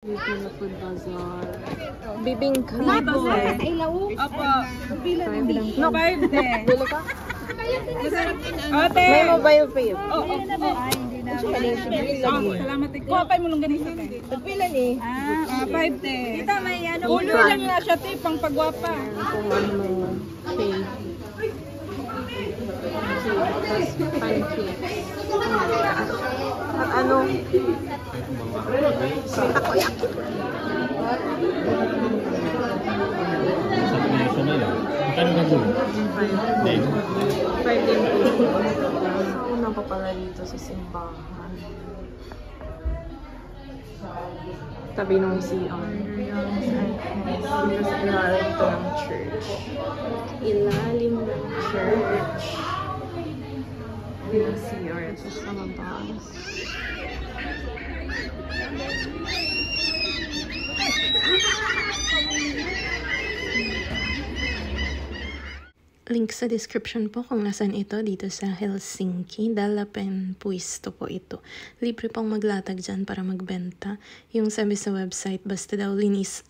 Beauty na food bazaar. Bibingka. Sa ilaw. Apa. No, 5 din. Dilo ka? Masarap din ang... Ate! May mobile pay. Oo. Ay, hindi na. Salamat ikaw. Kuha pa mo nung ganito. Pagpila ni? 5 din. Kita may ano. Ulo lang na siya, te, pang pagwapa. Kung ano, shade. Tapos pancakes. At ano? Takoyaki. Magkano ka doon? 5 din po. Una pa pala dito sa simbahan. Tabi ng CR. Kasi ilalim ito ng church. Ilalim ng church. Yung CR ito sa mabas. Link sa description po kung nasan ito dito sa Helsinki. Dalapen Puisto po ito. Libre pong maglatag dyan para magbenta. Yung sabi sa website, basta daw linis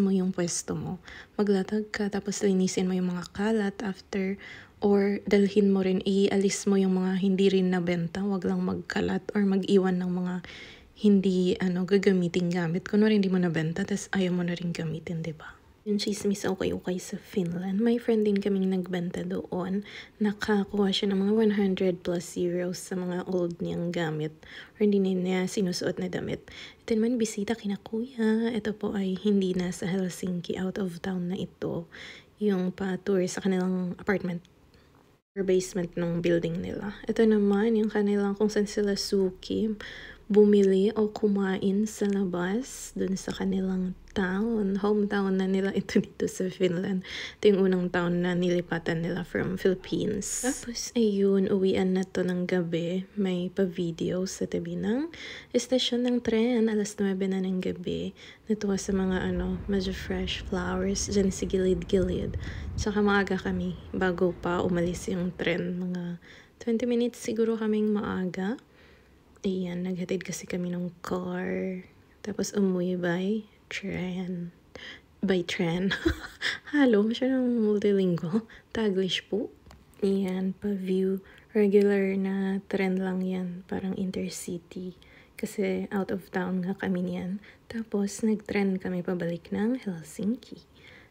mo yung pwesto mo. Maglatag ka tapos linisin mo yung mga kalat after or dalhin mo rin, ialis mo yung mga hindi rin nabenta. Wag lang magkalat or mag-iwan ng mga hindi gagamiting gamit. Kunwari hindi mo nabenta tapos ayaw mo na rin gamitin, diba? Yung chismis okay sa Finland. May friend din kaming nagbenta doon. Nakakuha siya ng mga 100 plus euros sa mga old niyang gamit. Or hindi niya sinusuot na damit. Ito naman, bisita kina kuya. Ito po ay hindi na sa Helsinki. Out of town na ito. Yung pa-tour sa kanilang apartment or basement ng building nila. Ito naman, yung kanilang kung saan sila suki bumili o kumain sa labas dun sa kanilang town. Hometown na nila ito dito sa Finland. Ito yung unang town na nilipatan nila from Philippines. Tapos ayun, uwian na to ng gabi. May pa-video sa tabi ng estasyon ng tren. Alas 9 na ng gabi. Natuwa sa mga medyo fresh flowers dyan sa gilid-gilid. Tsaka maaga kami bago pa umalis yung tren. Mga 20 minutes siguro kaming maaga. Ayan, naghatid kasi kami ng car. Tapos umuwi by train. Halo, siya ng multilingual. Taglish po. Ayan, pa-view. Regular na tren lang yan. Parang intercity. Kasi out of town nga kami niyan. Tapos nag-tren kami pabalik ng Helsinki.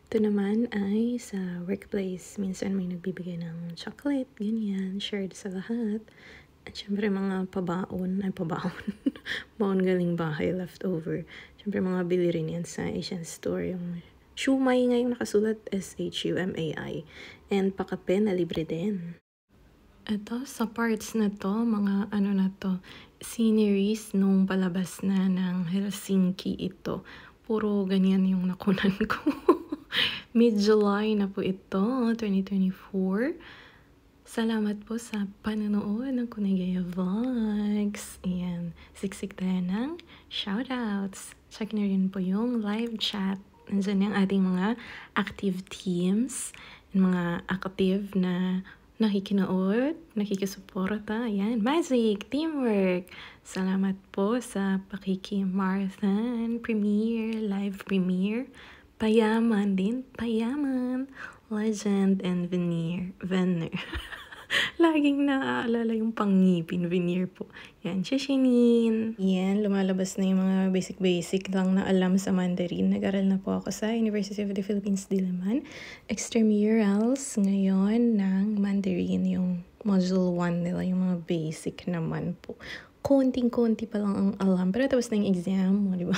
Ito naman ay sa workplace. Minsan may nagbibigay ng chocolate, ganyan. Shared sa lahat. At syempre mga pabaon. Baon galing bahay, leftover. Syempre mga bili rin yan sa Asian store. Yung shumay nga yung nakasulat, SHUMAI. And pakape na libre din. Ito, sa parts na to, mga sceneries nung palabas na ng Helsinki ito. Puro ganyan yung nakunan ko. Mid-July na po ito, 2024. Salamat po sa panonood ng Kunigaya Vlogs. Ayan, siksik tayo ng shoutouts. Check na rin po yung live chat. Nandiyan yung ating mga active teams. Mga active na nakikinood, nakikisuporta. Ayan, magic, teamwork. Salamat po sa pakiki-marathon, premiere, live premiere. Payaman din, payaman. Legend and veneer. Laging naaalala yung pangngipin, veneer po. Yan, shishinin. Yan, lumalabas na yung mga basic lang na alam sa Mandarin. Nag-aral na po ako sa University of the Philippines, Diliman. Extramurals ngayon ng Mandarin, yung Module 1 nila, yung mga basic naman po. Konting-konti pa lang ang alam. Pero tapos na yung exam mo, di ba?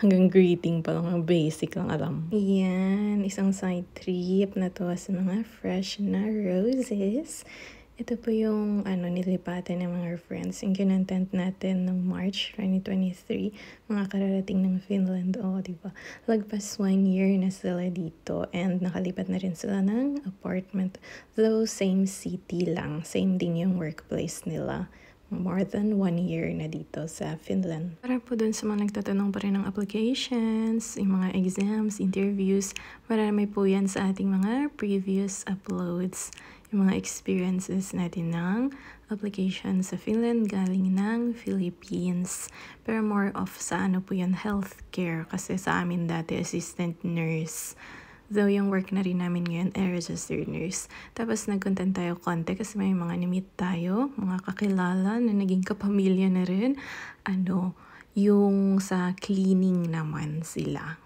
Hanggang greeting pa lang, basic lang alam. Yan, isang side trip na to sa mga fresh na roses. Ito po yung nilipatan ng mga friends. Yung kinontent natin ng March 2023. Mga kararating ng Finland. Di ba? Lagpas 1 year na sila dito. And nakalipat na rin sila ng apartment. Though same city lang. Same din yung workplace nila. More than 1 year na dito sa Finland. Para po dun sa mga nagtatanong pa rin ng applications, yung mga exams, interviews, marami po yan sa ating mga previous uploads. Yung mga experiences natin ng application sa Finland galing ng Philippines. Pero more of sa ano po yun, healthcare. Kasi sa amin dati assistant nurse. Though yung work na rin namin ngayon ay registered nurse. Tapos nag-content tayo konti kasi may mga na-meet tayo, mga kakilala na naging kapamilya na rin. Yung sa cleaning naman sila.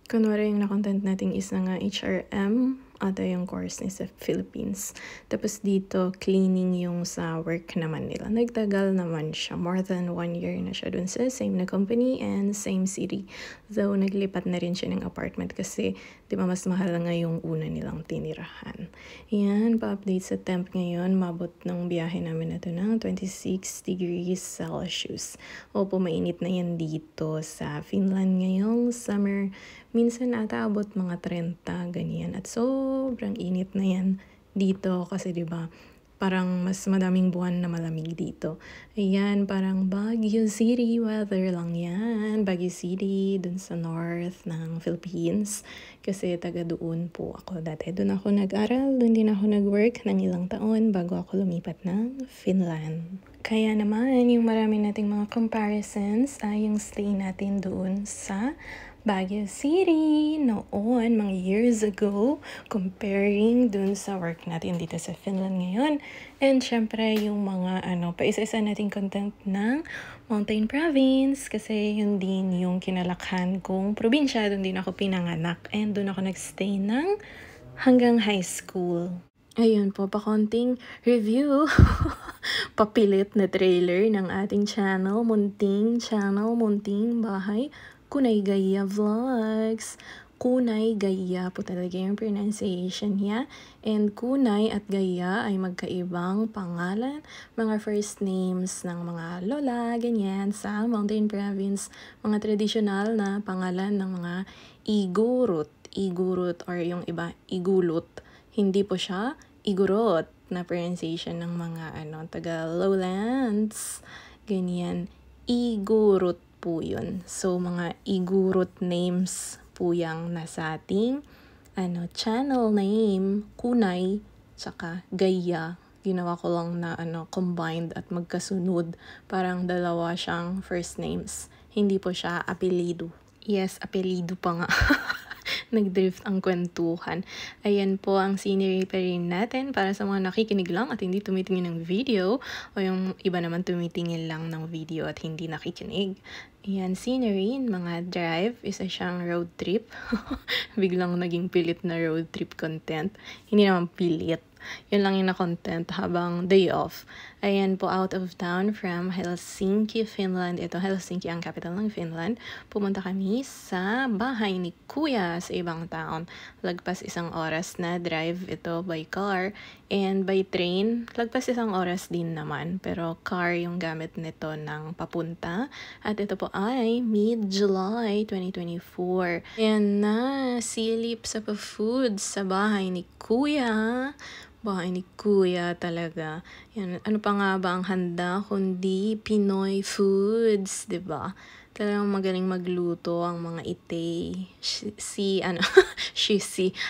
Kunwari yung na-content natin is na nga HRM, ata yung course ni sa Philippines. Tapos dito, cleaning yung sa work naman nila. Nagtagal naman siya. More than 1 year na siya dun sa same na company and same city. Though, naglipat na rin siya ng apartment kasi, di ba, mas mahal nga yung una nilang tinirahan. Yan, pa-update sa temp ngayon. Mabot ng biyahe namin na ito ng 26 degrees Celsius. Opo, mainit na yan dito sa Finland ngayong summer. Minsan ata abot mga 30, ganyan. At sobrang init na yan dito kasi 'di ba parang mas madaming buwan na malamig dito. Ayan, parang Baguio City weather lang yan. Baguio City, dun sa north ng Philippines. Kasi taga doon po ako dati. Doon ako nag-aral, doon din ako nag-work ng ilang taon bago ako lumipat ng Finland. Kaya naman, yung marami nating mga comparisons ay yung stay natin doon sa Baguio City noon, mga years ago, comparing dun sa work natin dito sa Finland ngayon. And syempre, yung mga paisa-isa nating content ng Mountain Province kasi yun din yung kinalakhan kong probinsya. Dun din ako pinanganak and dun ako nagstay ng hanggang high school. Ayun po, pakonting review, papilit na trailer ng ating channel, munting bahay, Kunay Gaya Vlogs. Kunay Gaya po talaga yung pronunciation niya. And Kunay at Gaya ay magkaibang pangalan. Mga first names ng mga lola, ganyan, sa Mountain Province. Mga traditional na pangalan ng mga igurut. Igurut or yung iba, igulot. Hindi po siya igurot na pronunciation ng mga taga lowlands. Ganyan, igurut po yun. So, mga igurut names po yung nasa ating channel name, Kunay, tsaka Gaya. Ginawa ko lang na combined at magkasunod. Parang dalawa siyang first names. Hindi po siya apelido. Yes, apelido pa nga. Nag-drift ang kwentuhan. Ayan po ang scenery pa rin natin para sa mga nakikinig lang at hindi tumitingin ng video o yung iba naman tumitingin lang ng video at hindi nakikinig. Ayan, scenery, mga drive, isa siyang road trip. Biglang naging pilit na road trip content. Hindi naman pilit. Yun lang yung na-content habang day off. Ayan po, out of town from Helsinki, Finland. Ito, Helsinki ang capital ng Finland. Pumunta kami sa bahay ni Kuya sa ibang town. Lagpas 1 oras na drive ito by car. And by train, lagpas 1 oras din naman. Pero car yung gamit nito ng papunta. At ito po ay mid-July 2024. Ayan na, silip sa pa-food sa bahay ni Kuya. Bahay ni Kuya talaga. Yan, ano pa nga ba ang handa kundi Pinoy foods, 'di ba? Talagang magaling magluto ang mga ite. Shisi,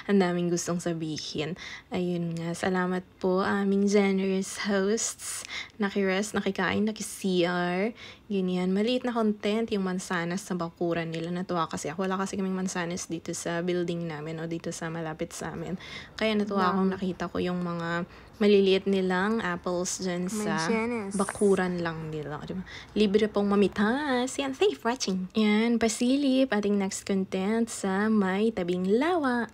ang daming gustong sabihin. Ayun nga, salamat po aming generous hosts. Nakirest, nakikain, nakicr. Ganyan, maliit na content yung mansanas sa bakuran nila. Natuwa kasi ako. Wala kasi kaming mansanas dito sa building namin o dito sa malapit sa amin. Kaya natuwa akong nakita ko yung mga maliliit nilang apples dyan sa bakuran lang nila. Diba? Libre pong mamitas. Yan, thank you for watching. Yan, pasilip ating next content sa may tabing lawa.